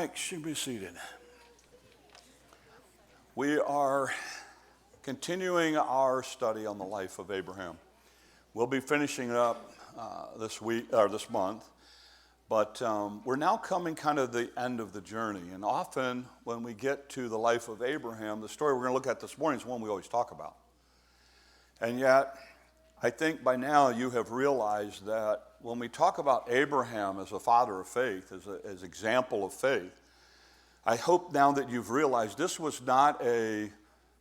Thanks. You can be seated. We are continuing our study on the life of Abraham. We'll be finishing it up this month, but we're now coming kind of the end of the journey. And often when we get to the life of Abraham, the story we're going to look at this morning is one we always talk about. And yet, I think by now you have realized that when we talk about Abraham as a father of faith, as example of faith, I hope now that you've realized this was not a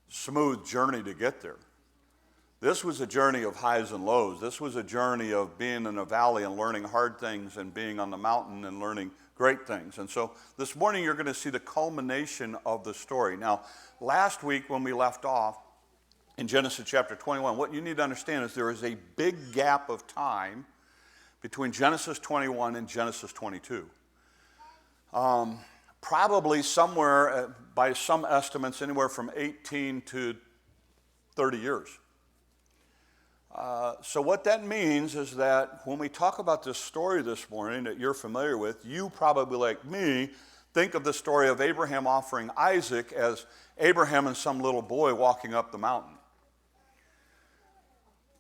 smooth journey to get there. This was a journey of highs and lows. This was a journey of being in a valley and learning hard things and being on the mountain and learning great things. And so this morning you're going to see the culmination of the story. Now, last week when we left off in Genesis chapter 21, what you need to understand is there is a big gap of time between Genesis 21 and Genesis 22. Probably somewhere, by some estimates, anywhere from 18 to 30 years. So what that means is that when we talk about this story this morning that you're familiar with, you probably, like me, think of the story of Abraham offering Isaac as Abraham and some little boy walking up the mountain.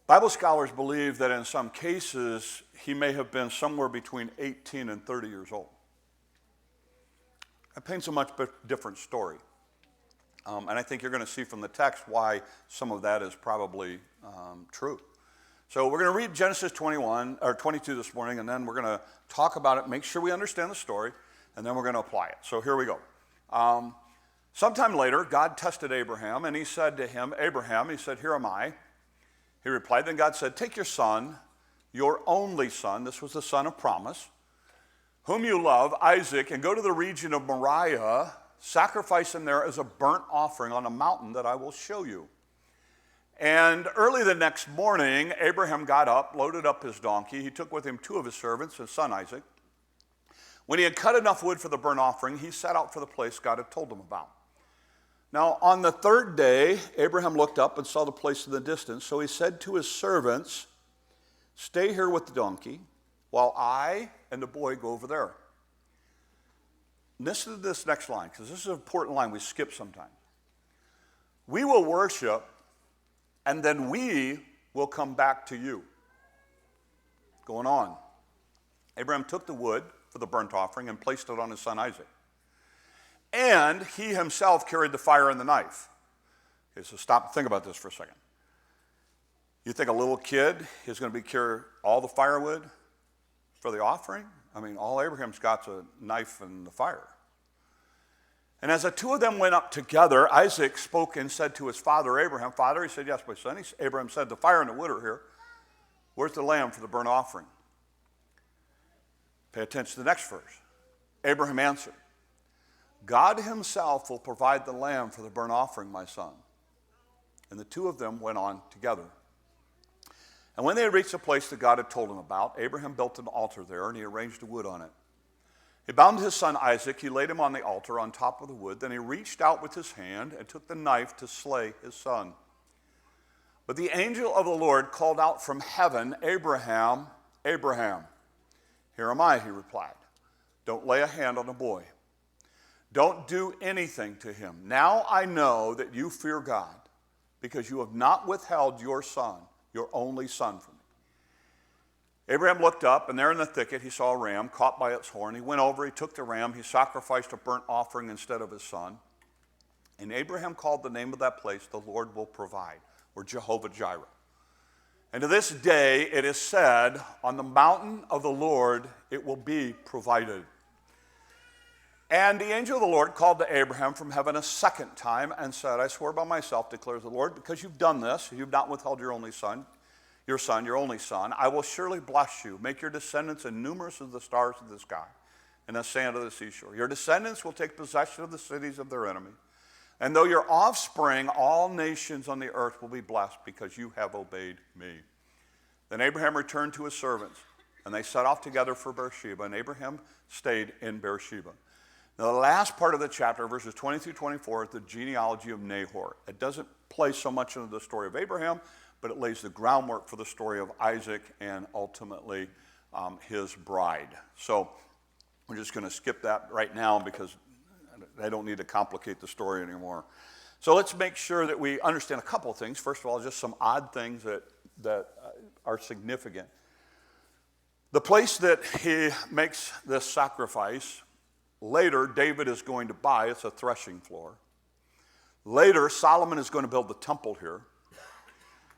Bible scholars believe that in some cases, he may have been somewhere between 18 and 30 years old. It paints a much different story. And I think you're going to see from the text why some of that is probably true. So we're going to read Genesis 21 or 22 this morning, and then we're going to talk about it, make sure we understand the story, and then we're going to apply it. So here we go. Sometime later, God tested Abraham, and he said to him, Abraham, he said, "Here am I." He replied, then God said, "Take your son, your only son," this was the son of promise, "whom you love, Isaac, and go to the region of Moriah, sacrifice him there as a burnt offering on a mountain that I will show you." And early the next morning, Abraham got up, loaded up his donkey. He took with him two of his servants, his son Isaac. When he had cut enough wood for the burnt offering, he set out for the place God had told him about. Now, on the third day, Abraham looked up and saw the place in the distance. So he said to his servants, "Stay here with the donkey, while I and the boy go over there." Listen to this next line, because this is an important line we skip sometimes. "We will worship, and then we will come back to you." Going on. Abraham took the wood for the burnt offering and placed it on his son Isaac. And he himself carried the fire and the knife. Okay, so stop and think about this for a second. You think a little kid is going to carry all the firewood for the offering? I mean, all Abraham's got is a knife and the fire. And as the two of them went up together, Isaac spoke and said to his father Abraham, "Father," he said, "Yes, my son." Abraham said, "The fire and the wood are here. Where's the lamb for the burnt offering?" Pay attention to the next verse. Abraham answered, "God himself will provide the lamb for the burnt offering, my son." And the two of them went on together. And when they had reached the place that God had told him about, Abraham built an altar there, and he arranged the wood on it. He bound his son Isaac, he laid him on the altar on top of the wood. Then he reached out with his hand and took the knife to slay his son. But the angel of the Lord called out from heaven, "Abraham, Abraham." "Here am I," he replied. "Don't lay a hand on the boy. Don't do anything to him. Now I know that you fear God, because you have not withheld your son, your only son, from me." Abraham looked up, and there in the thicket he saw a ram caught by its horn. He went over, he took the ram, he sacrificed a burnt offering instead of his son. And Abraham called the name of that place, "The Lord will provide," or Jehovah Jireh. And to this day it is said, "On the mountain of the Lord it will be provided." And the angel of the Lord called to Abraham from heaven a second time and said, "I swear by myself, declares the Lord, because you've done this, you've not withheld your only son, your only son, I will surely bless you, make your descendants as numerous as the stars of the sky and the sand of the seashore. Your descendants will take possession of the cities of their enemies. And though your offspring, all nations on the earth will be blessed because you have obeyed me." Then Abraham returned to his servants, and they set off together for Beersheba, and Abraham stayed in Beersheba. Now, the last part of the chapter, verses 20 through 24, is the genealogy of Nahor. It doesn't play so much into the story of Abraham, but it lays the groundwork for the story of Isaac and ultimately his bride. So We're just going to skip that right now because I don't need to complicate the story anymore. So let's make sure that we understand a couple of things. First of all, just some odd things that are significant. The place that he makes this sacrifice, later David is going to buy. It's a threshing floor. Later, Solomon is going to build the temple here.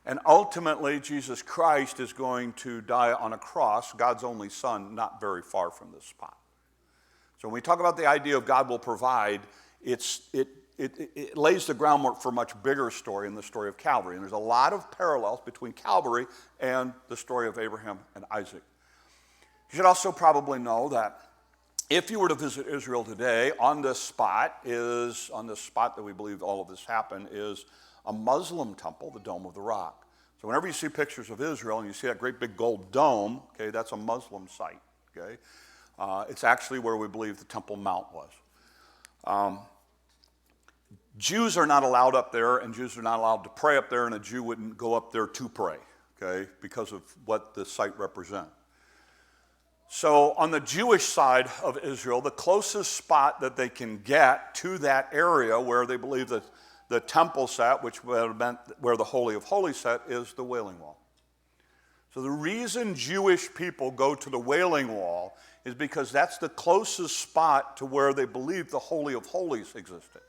And ultimately, Jesus Christ is going to die on a cross, God's only son, not very far from this spot. So when we talk about the idea of God will provide, it lays the groundwork for a much bigger story in the story of Calvary. And there's a lot of parallels between Calvary and the story of Abraham and Isaac. You should also probably know that if you were to visit Israel today, on this spot that we believe all of this happened, is a Muslim temple, the Dome of the Rock. So whenever you see pictures of Israel and you see that great big gold dome, okay, that's a Muslim site, okay? It's actually where we believe the Temple Mount was. Jews are not allowed up there, and Jews are not allowed to pray up there, and a Jew wouldn't go up there to pray, okay, because of what the site represents. So on the Jewish side of Israel, the closest spot that they can get to that area where they believe that the temple sat, which would have meant where the Holy of Holies sat, is the Wailing Wall. So the reason Jewish people go to the Wailing Wall is because that's the closest spot to where they believe the Holy of Holies existed.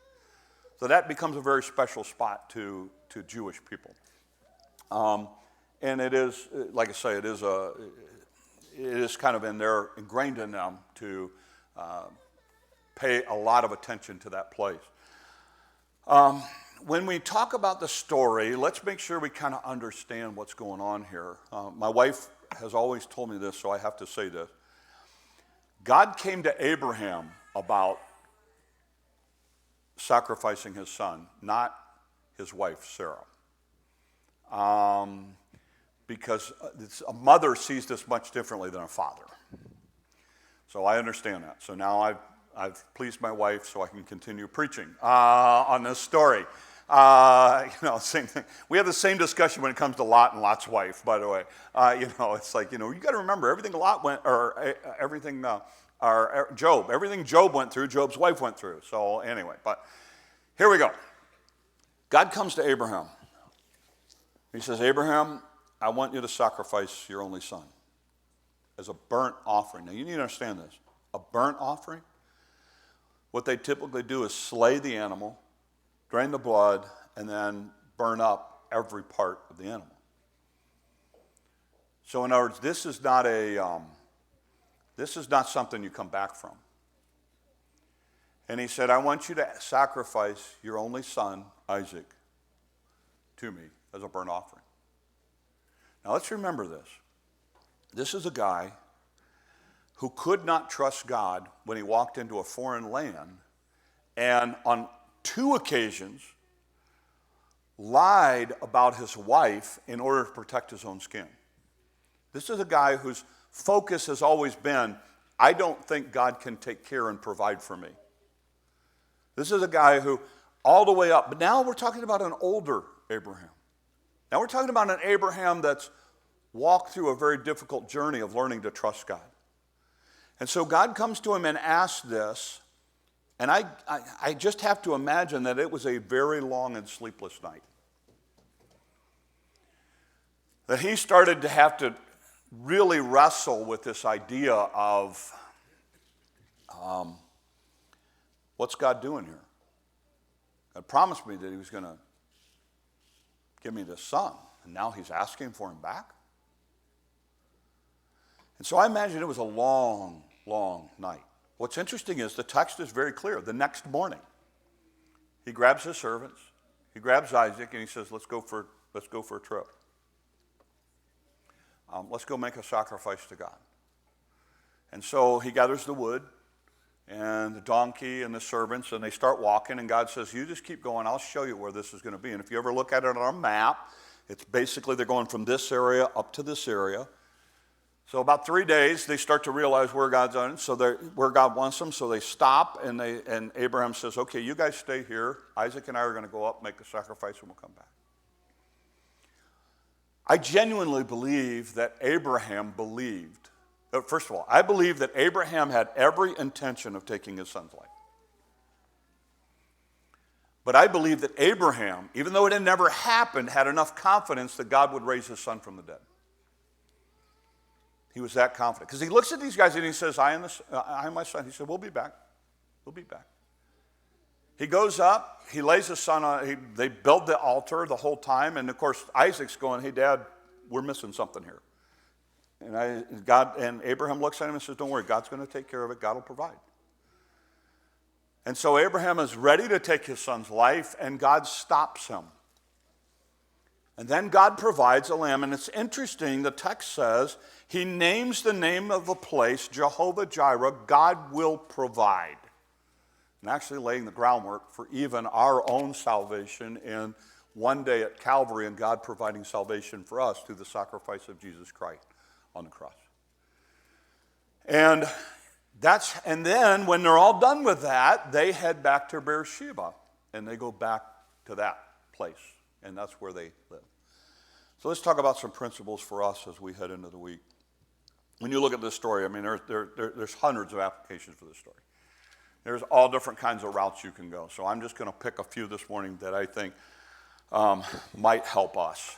So that becomes a very special spot to Jewish people. And it is, like I say, it is kind of ingrained in them to pay a lot of attention to that place. When we talk about the story, let's make sure we kind of understand what's going on here. My wife has always told me this, so I have to say this. God came to Abraham about sacrificing his son, not his wife, Sarah. Because a mother sees this much differently than a father. So I understand that. So now I've pleased my wife so I can continue preaching on this story. Same thing. We have the same discussion when it comes to Lot and Lot's wife, by the way. It's like, you got to remember everything Job, everything Job went through, Job's wife went through. So anyway, but here we go. God comes to Abraham. He says, Abraham, I want you to sacrifice your only son as a burnt offering. Now, you need to understand this. A burnt offering, what they typically do is slay the animal, drain the blood, and then burn up every part of the animal. So, in other words, this is not something you come back from. And he said, I want you to sacrifice your only son, Isaac, to me as a burnt offering. Now let's remember this. This is a guy who could not trust God when he walked into a foreign land, and on 2 occasions lied about his wife in order to protect his own skin. This is a guy whose focus has always been, I don't think God can take care and provide for me. This is a guy who, all the way up, but now we're talking about an older Abraham. Now we're talking about an Abraham that's walked through a very difficult journey of learning to trust God. And so God comes to him and asks this, and I just have to imagine that it was a very long and sleepless night. That he started to have to really wrestle with this idea of what's God doing here? God promised me that he was going to give me this son, and now he's asking for him back? And so I imagine it was a long, long night. What's interesting is the text is very clear. The next morning, he grabs his servants, he grabs Isaac, and he says, let's go for a trip. Let's go make a sacrifice to God. And so he gathers the wood and the donkey and the servants, and they start walking, and God says, you just keep going, I'll show you where this is going to be. And if you ever look at it on a map, it's basically they're going from this area up to this area. So about 3 days, they start to realize where God's on, where God wants them, so they stop, and Abraham says, okay, you guys stay here. Isaac and I are going to go up, make a sacrifice, and we'll come back. I genuinely believe that Abraham believed First of all, I believe that Abraham had every intention of taking his son's life. But I believe that Abraham, even though it had never happened, had enough confidence that God would raise his son from the dead. He was that confident. Because he looks at these guys and he says, I am my son. He said, we'll be back. We'll be back. He goes up. He lays his son on. They build the altar the whole time. And, of course, Isaac's going, hey, Dad, we're missing something here. And Abraham looks at him and says, don't worry, God's going to take care of it. God will provide. And so Abraham is ready to take his son's life, and God stops him. And then God provides a lamb. And it's interesting, the text says, he names the name of the place Jehovah Jireh, God will provide. And actually laying the groundwork for even our own salvation in one day at Calvary, and God providing salvation for us through the sacrifice of Jesus Christ on the cross. And then when they're all done with that, they head back to Beersheba, and they go back to that place, and that's where they live. So let's talk about some principles for us as we head into the week. When you look at this story, I mean, there's hundreds of applications for this story. There's all different kinds of routes you can go. So I'm just going to pick a few this morning that I think might help us.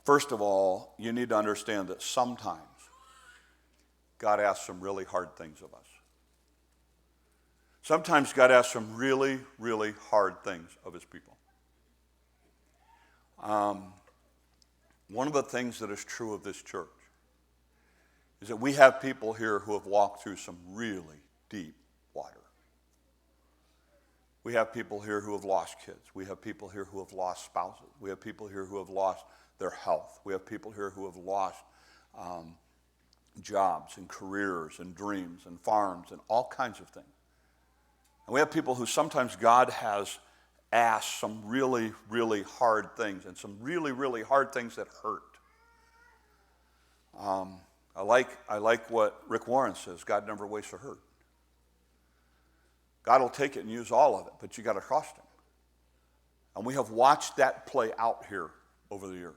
First of all, you need to understand that sometimes God asks some really hard things of us. Sometimes God asks some really, really hard things of his people. One of the things that is true of this church is that we have people here who have walked through some really deep water. We have people here who have lost kids. We have people here who have lost spouses. We have people here who have lost their health. We have people here who have lost jobs and careers and dreams and farms and all kinds of things. And we have people who sometimes God has asked some really, really hard things, and some really, really hard things that hurt. I like what Rick Warren says, God never wastes a hurt. God will take it and use all of it, but you got to trust him. And we have watched that play out here over the years.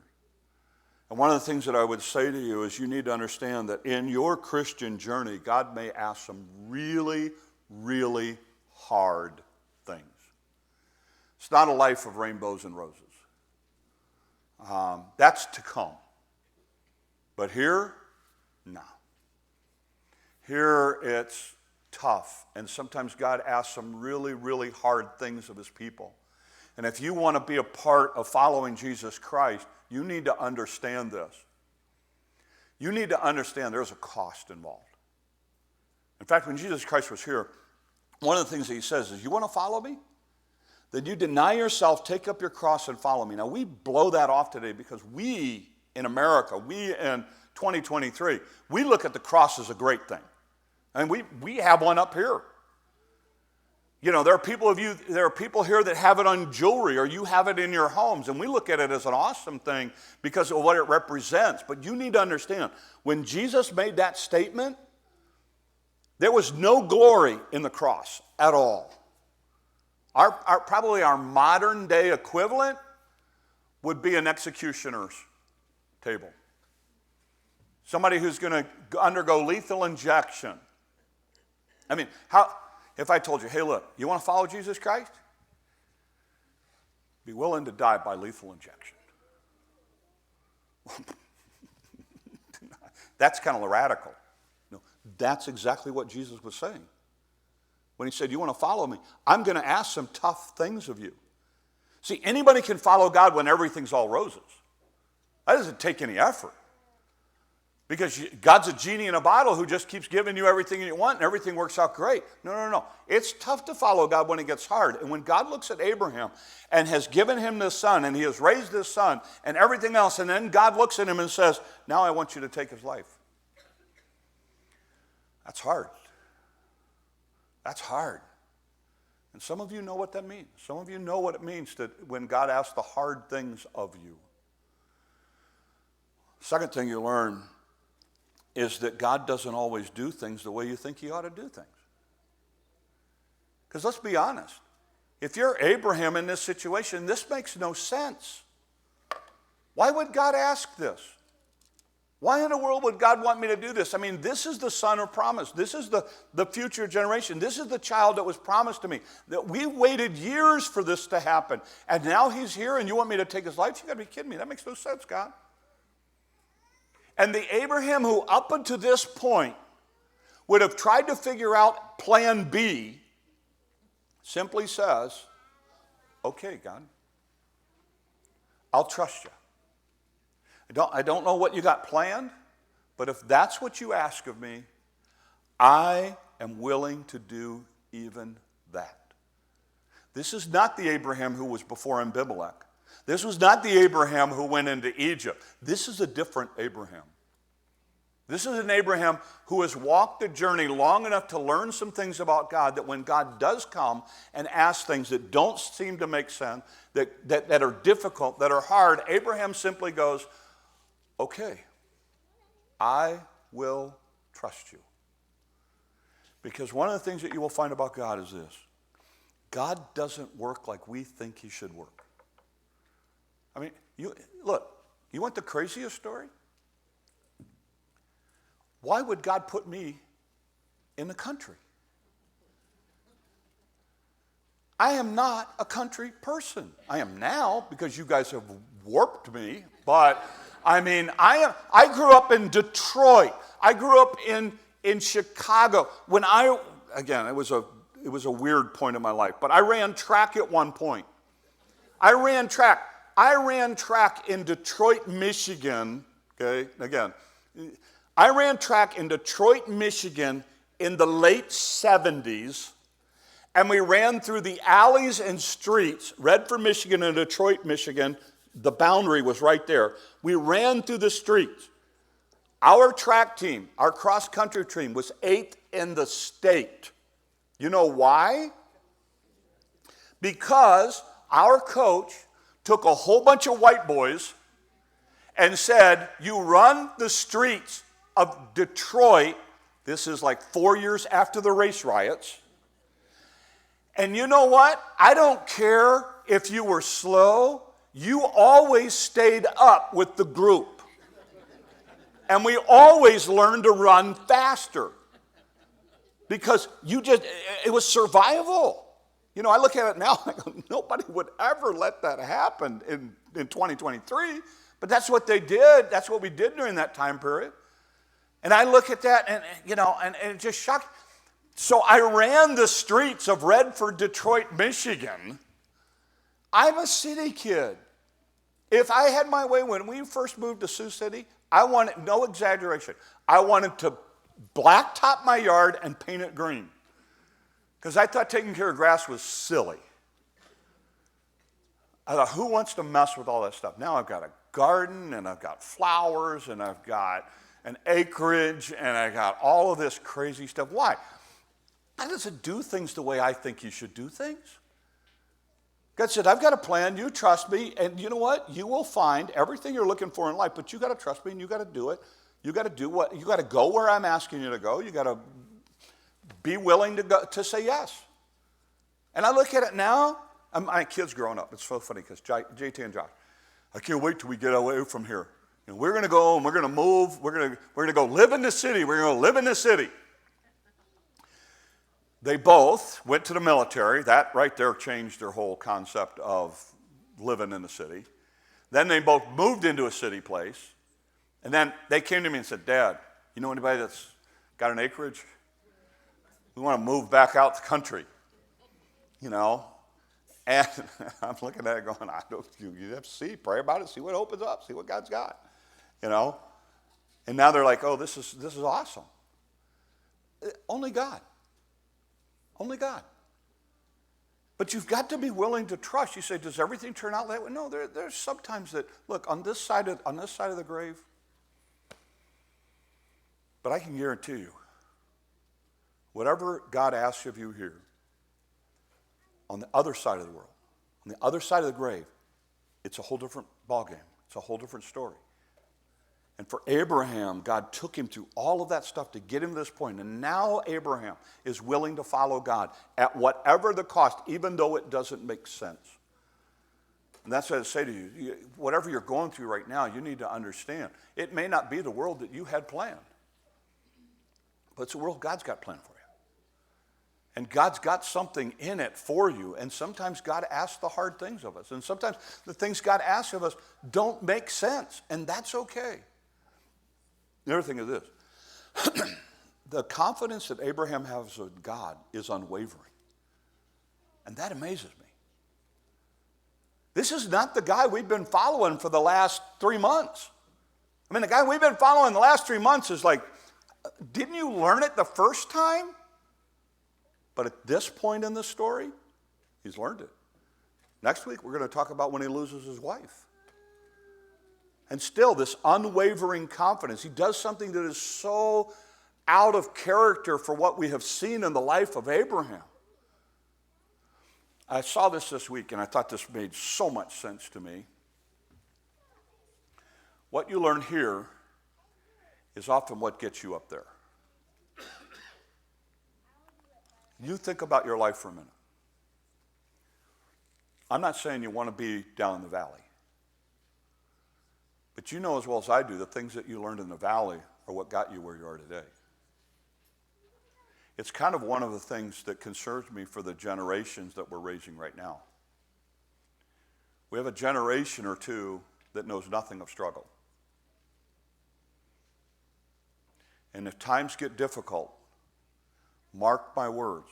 And one of the things that I would say to you is you need to understand that in your Christian journey, God may ask some really, really hard things. It's not a life of rainbows and roses. That's to come. But here, no. Here it's tough. And sometimes God asks some really, really hard things of his people. And if you want to be a part of following Jesus Christ, you need to understand this. You need to understand there's a cost involved. In fact, when Jesus Christ was here, one of the things that he says is, you want to follow me? Then you deny yourself, take up your cross, and follow me. Now, we blow that off today because we in America, we in 2023, we look at the cross as a great thing. And we have one up here. You know, there are people here that have it on jewelry, or you have it in your homes, and we look at it as an awesome thing because of what it represents. But you need to understand, when Jesus made that statement, there was no glory in the cross at all. Probably our modern day equivalent would be an executioner's table. Somebody who's going to undergo lethal injection. I mean, if I told you, hey, look, you want to follow Jesus Christ? Be willing to die by lethal injection. That's kind of radical. No, that's exactly what Jesus was saying. When he said, you want to follow me? I'm going to ask some tough things of you. See, anybody can follow God when everything's all roses. That doesn't take any effort. Because God's a genie in a bottle who just keeps giving you everything you want and everything works out great. No. It's tough to follow God when it gets hard. And when God looks at Abraham and has given him this son and he has raised this son and everything else, and then God looks at him and says, now I want you to take his life. That's hard. That's hard. And some of you know what that means. Some of you know what it means when God asks the hard things of you. Second thing you learn is that God doesn't always do things the way you think he ought to do things. Because let's be honest. If you're Abraham in this situation, this makes no sense. Why would God ask this? Why in the world would God want me to do this? I mean, this is the son of promise. This is the future generation. This is the child that was promised to me. That we waited years for this to happen. And now he's here and you want me to take his life? You got to be kidding me. That makes no sense, God. And the Abraham who up until this point would have tried to figure out plan B simply says, okay, God, I'll trust you. I don't know what you got planned, but if that's what you ask of me, I am willing to do even that. This is not the Abraham who was before Abimelech. This was not the Abraham who went into Egypt. This is a different Abraham. This is an Abraham who has walked the journey long enough to learn some things about God, that when God does come and ask things that don't seem to make sense, that are difficult, that are hard, Abraham simply goes, okay, I will trust you. Because one of the things that you will find about God is this: God doesn't work like we think he should work. I mean, you want the craziest story? Why would God put me in the country? I am not a country person. I am now because you guys have warped me, but I mean, I grew up in Detroit. I grew up in Chicago. It was a weird point in my life, but I ran track at one point. I ran track in Detroit, Michigan, okay? Again, I ran track in Detroit, Michigan in the late 70s, and we ran through the alleys and streets, Redford, Michigan and Detroit, Michigan. The boundary was right there. We ran through the streets. Our track team, our cross-country team, was 8th in the state. You know why? Because our coach took a whole bunch of white boys and said, you run the streets of Detroit. This is like 4 years after the race riots. And you know what? I don't care if you were slow. You always stayed up with the group. And we always learned to run faster. Because it was survival. You know, I look at it now, I go, nobody would ever let that happen in 2023. But that's what they did. That's what we did during that time period. And I look at that and it just shocked. So I ran the streets of Redford, Detroit, Michigan. I'm a city kid. If I had my way when we first moved to Sioux City, I wanted, no exaggeration, I wanted to blacktop my yard and paint it green. Because I thought taking care of grass was silly. I thought, who wants to mess with all that stuff? Now I've got a garden, and I've got flowers, and I've got an acreage, and I got all of this crazy stuff. Why? God doesn't do things the way I think you should do things. God said, I've got a plan, you trust me, and you know what? You will find everything you're looking for in life, but you got to trust me, and you got to do it. You got to do what, you got to go where I'm asking you to go. You got to be willing to go, to say yes. And I look at it now, my kids growing up. It's so funny because JT and Josh, I can't wait till we get away from here. And we're going to go and we're going to move. We're going to go live in the city. We're going to live in the city. They both went to the military. That right there changed their whole concept of living in the city. Then they both moved into a city place. And then they came to me and said, Dad, you know anybody that's got an acreage? We want to move back out the country. You know? And I'm looking at it going, you have to see, pray about it, see what opens up, see what God's got. You know? And now they're like, oh, this is awesome. Only God. Only God. But you've got to be willing to trust. You say, does everything turn out that way? No, there's sometimes that, look, on this side of the grave, but I can guarantee you, whatever God asks of you here, on the other side of the world, on the other side of the grave, it's a whole different ballgame. It's a whole different story. And for Abraham, God took him through all of that stuff to get him to this point. And now Abraham is willing to follow God at whatever the cost, even though it doesn't make sense. And that's what I say to you. Whatever you're going through right now, you need to understand. It may not be the world that you had planned, but it's the world God's got planned for you. And God's got something in it for you. And sometimes God asks the hard things of us. And sometimes the things God asks of us don't make sense. And that's okay. The other thing is this. The confidence that Abraham has in God is unwavering. And that amazes me. This is not the guy we've been following for the last 3 months. I mean, the guy we've been following the last 3 months is like, didn't you learn it the first time? But at this point in the story, he's learned it. Next week, we're going to talk about when he loses his wife. And still, this unwavering confidence. He does something that is so out of character for what we have seen in the life of Abraham. I saw this week, and I thought this made so much sense to me. What you learn here is often what gets you up there. You think about your life for a minute. I'm not saying you want to be down in the valley. But you know as well as I do, the things that you learned in the valley are what got you where you are today. It's kind of one of the things that concerns me for the generations that we're raising right now. We have a generation or two that knows nothing of struggle. And if times get difficult, mark my words,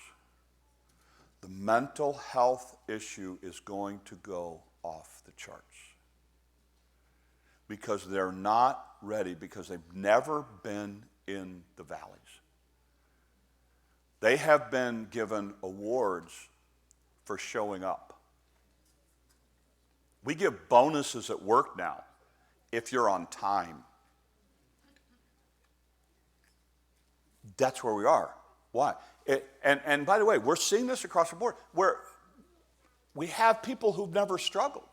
the mental health issue is going to go off the charts. Because they're not ready, because they've never been in the valleys. They have been given awards for showing up. We give bonuses at work now if you're on time. That's where we are. Why? And by the way, we're seeing this across the board, where we have people who've never struggled.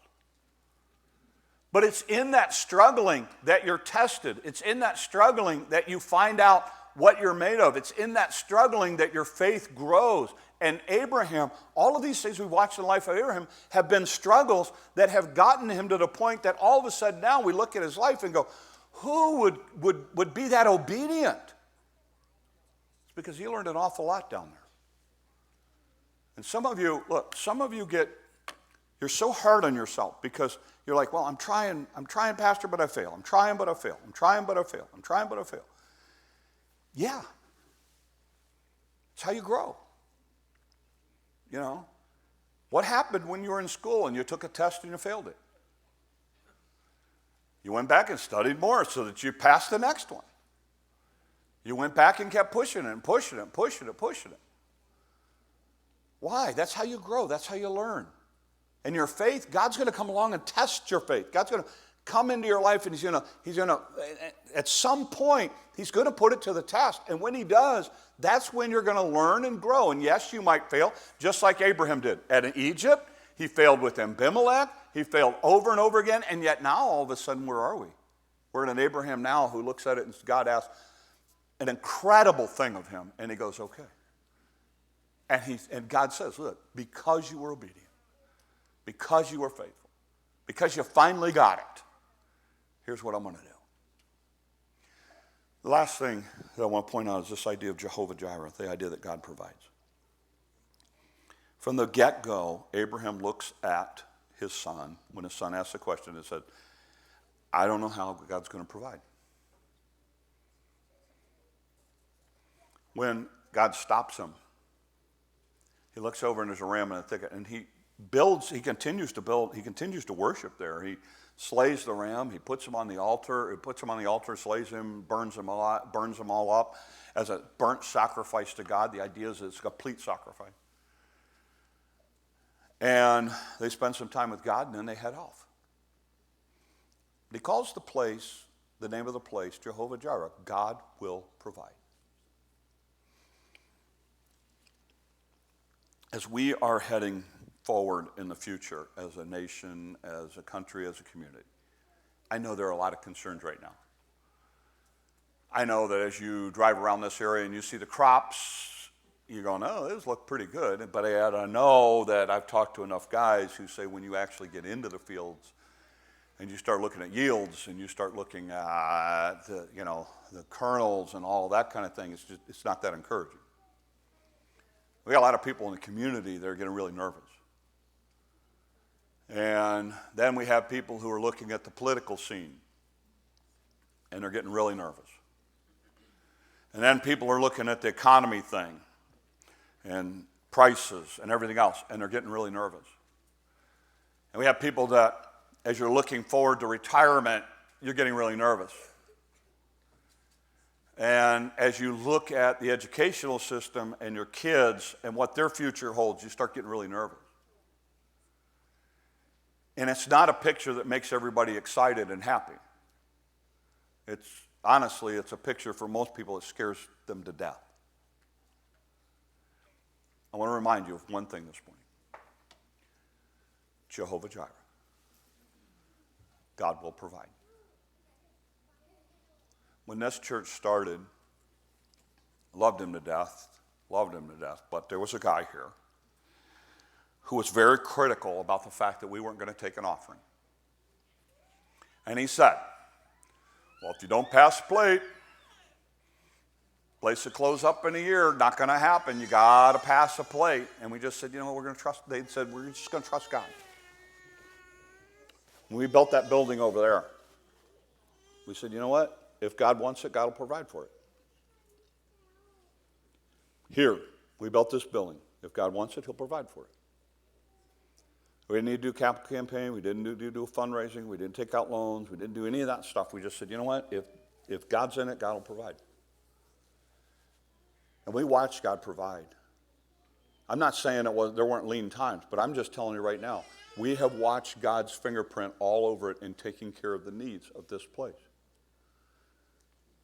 But it's in that struggling that you're tested. It's in that struggling that you find out what you're made of. It's in that struggling that your faith grows. And Abraham, all of these things we've watched in the life of Abraham have been struggles that have gotten him to the point that all of a sudden now we look at his life and go, who would be that obedient? It's because he learned an awful lot down there. And some of you, look, you're so hard on yourself because you're like, well, I'm trying, Pastor, but I fail. I'm trying, but I fail. I'm trying, but I fail. I'm trying, but I fail. Yeah. It's how you grow. You know, what happened when you were in school and you took a test and you failed it? You went back and studied more so that you passed the next one. You went back and kept pushing it and pushing it and pushing it and pushing it. Why? That's how you grow. That's how you learn. And your faith, God's going to come along and test your faith. God's going to come into your life and he's going to, at some point, he's going to put it to the test. And when he does, that's when you're going to learn and grow. And yes, you might fail, just like Abraham did. At Egypt, he failed with Abimelech. He failed over and over again. And yet now, all of a sudden, where are we? We're in an Abraham now who looks at it and God asks an incredible thing of him. And he goes, okay. And God says, look, because you were obedient, because you were faithful, because you finally got it, here's what I'm going to do. The last thing that I want to point out is this idea of Jehovah Jireh, the idea that God provides. From the get-go, Abraham looks at his son. When his son asks the question, he said, I don't know how God's going to provide. When God stops him, he looks over and there's a ram in a thicket, and he continues to build, he continues to worship there. He slays the ram, he puts him on the altar, slays him, burns them all up as a burnt sacrifice to God. The idea is it's a complete sacrifice. And they spend some time with God and then they head off. He calls the name of the place, Jehovah Jireh, God will provide. As we are heading forward in the future as a nation, as a country, as a community, I know there are a lot of concerns right now. I know that as you drive around this area and you see the crops you're going, oh, those look pretty good. But I know that I've talked to enough guys who say when you actually get into the fields and you start looking at yields and you start looking at the kernels and all that kind of thing, it's not that encouraging. We got a lot of people in the community that are getting really nervous. And then we have people who are looking at the political scene and they're getting really nervous. And then people are looking at the economy thing and prices and everything else, and they're getting really nervous. And we have people that, as you're looking forward to retirement, you're getting really nervous. And as you look at the educational system and your kids and what their future holds, you start getting really nervous. And it's not a picture that makes everybody excited and happy. Honestly, it's a picture for most people that scares them to death. I want to remind you of one thing this morning. Jehovah Jireh. God will provide. When this church started, loved him to death, but there was a guy here who was very critical about the fact that we weren't going to take an offering. And he said, well, if you don't pass the plate, place will close up in a year, not going to happen. You got to pass the plate. And we just said, we're going to trust. They said, we're just going to trust God. When we built that building over there, we said, you know what? If God wants it, God will provide for it. Here, we built this building. If God wants it, he'll provide for it. We didn't need to do a capital campaign. We didn't do fundraising. We didn't take out loans. We didn't do any of that stuff. We just said, you know what? If God's in it, God will provide. And we watched God provide. I'm not saying there weren't lean times, but I'm just telling you right now, we have watched God's fingerprint all over it in taking care of the needs of this place.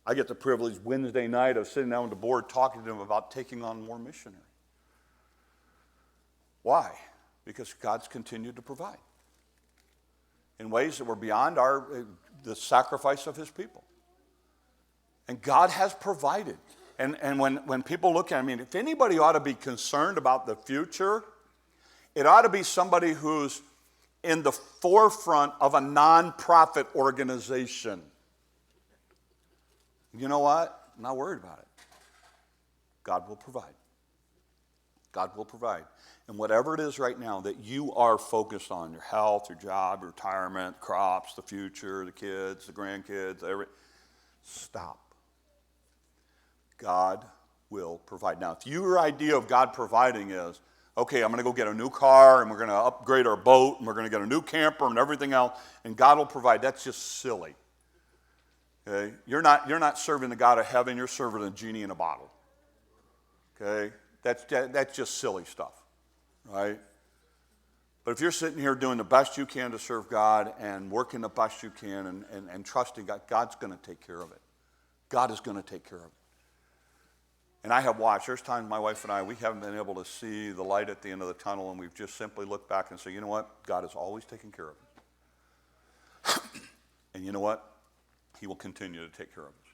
I get the privilege Wednesday night of sitting down with the board talking to them about taking on more missionaries. Why? Because God's continued to provide in ways that were beyond the sacrifice of his people. And God has provided. And when people look at it, if anybody ought to be concerned about the future, it ought to be somebody who's in the forefront of a nonprofit organization. You know what? I'm not worried about it. God will provide. God will provide. And whatever it is right now that you are focused on, your health, your job, your retirement, crops, the future, the kids, the grandkids, stop. God will provide. Now, if your idea of God providing is, okay, I'm going to go get a new car, and we're going to upgrade our boat, and we're going to get a new camper and everything else, and God will provide, that's just silly. Okay? You're not serving the God of heaven, you're serving a genie in a bottle. Okay? That's just silly stuff. Right? But if you're sitting here doing the best you can to serve God and working the best you can and trusting God, God's going to take care of it. God is going to take care of it. And I have watched, there's times my wife and I, we haven't been able to see the light at the end of the tunnel, and we've just simply looked back and said, you know what? God is always taking care of it. And you know what? He will continue to take care of us.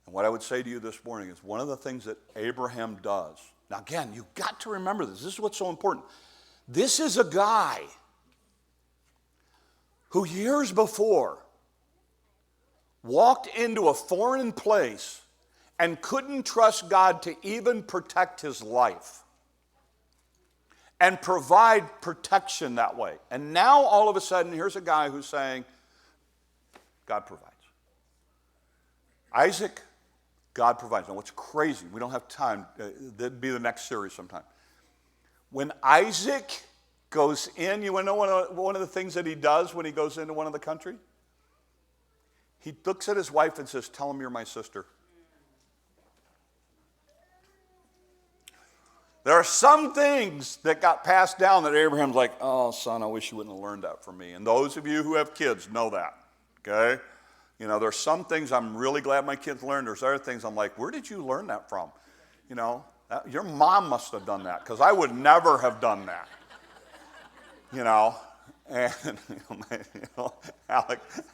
And what I would say to you this morning is one of the things that Abraham does. Now again, you've got to remember this. This is what's so important. This is a guy who years before walked into a foreign place and couldn't trust God to even protect his life and provide protection that way. And now all of a sudden, here's a guy who's saying, God provides. Isaac, God provides. Now what's crazy, we don't have time, that'd be the next series sometime. When Isaac goes in, you want to know one of the things that he does when he goes into one of the country? He looks at his wife and says, tell him you're my sister. There are some things that got passed down that Abraham's like, oh, son, I wish you wouldn't have learned that from me. And those of you who have kids know that, okay? You know, there's some things I'm really glad my kids learned. There's other things I'm like, where did you learn that from? You know, your mom must have done that, because I would never have done that. You know, and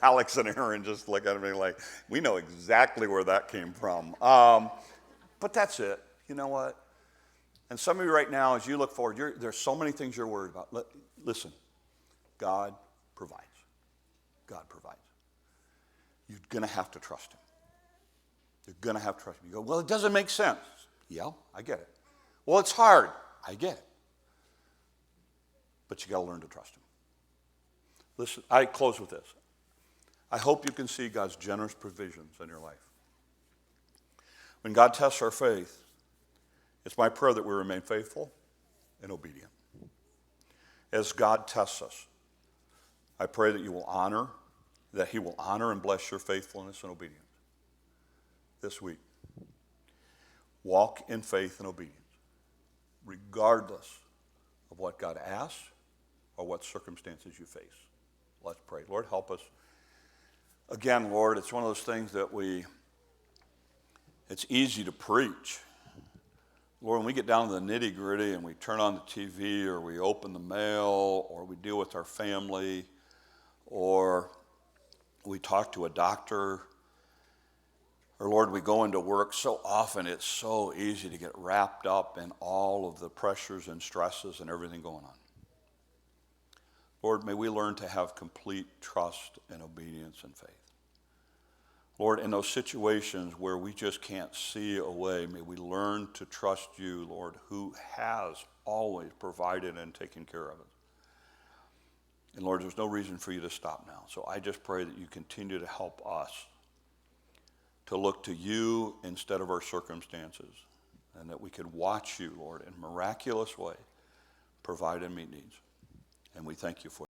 Alex and Aaron just look at me like, we know exactly where that came from. But that's it. you know what? And some of you right now, as you look forward, there's so many things you're worried about. Listen, God provides. God provides. You're going to have to trust him. You're going to have to trust him. You go, well, it doesn't make sense. Yeah, I get it. Well, it's hard. I get it. But you got to learn to trust him. Listen, I close with this. I hope you can see God's generous provisions in your life. When God tests our faith, it's my prayer that we remain faithful and obedient. As God tests us, I pray that he will honor and bless your faithfulness and obedience this week. Walk in faith and obedience, regardless of what God asks or what circumstances you face. Let's pray. Lord, help us. Again, Lord, it's one of those things that it's easy to preach. Lord, when we get down to the nitty-gritty and we turn on the TV or we open the mail or we deal with our family or we talk to a doctor or, Lord, we go into work, so often it's so easy to get wrapped up in all of the pressures and stresses and everything going on. Lord, may we learn to have complete trust and obedience and faith. Lord, in those situations where we just can't see a way, may we learn to trust you, Lord, who has always provided and taken care of it. And Lord, there's no reason for you to stop now. So I just pray that you continue to help us to look to you instead of our circumstances, and that we could watch you, Lord, in a miraculous way provide and meet needs. And we thank you for it.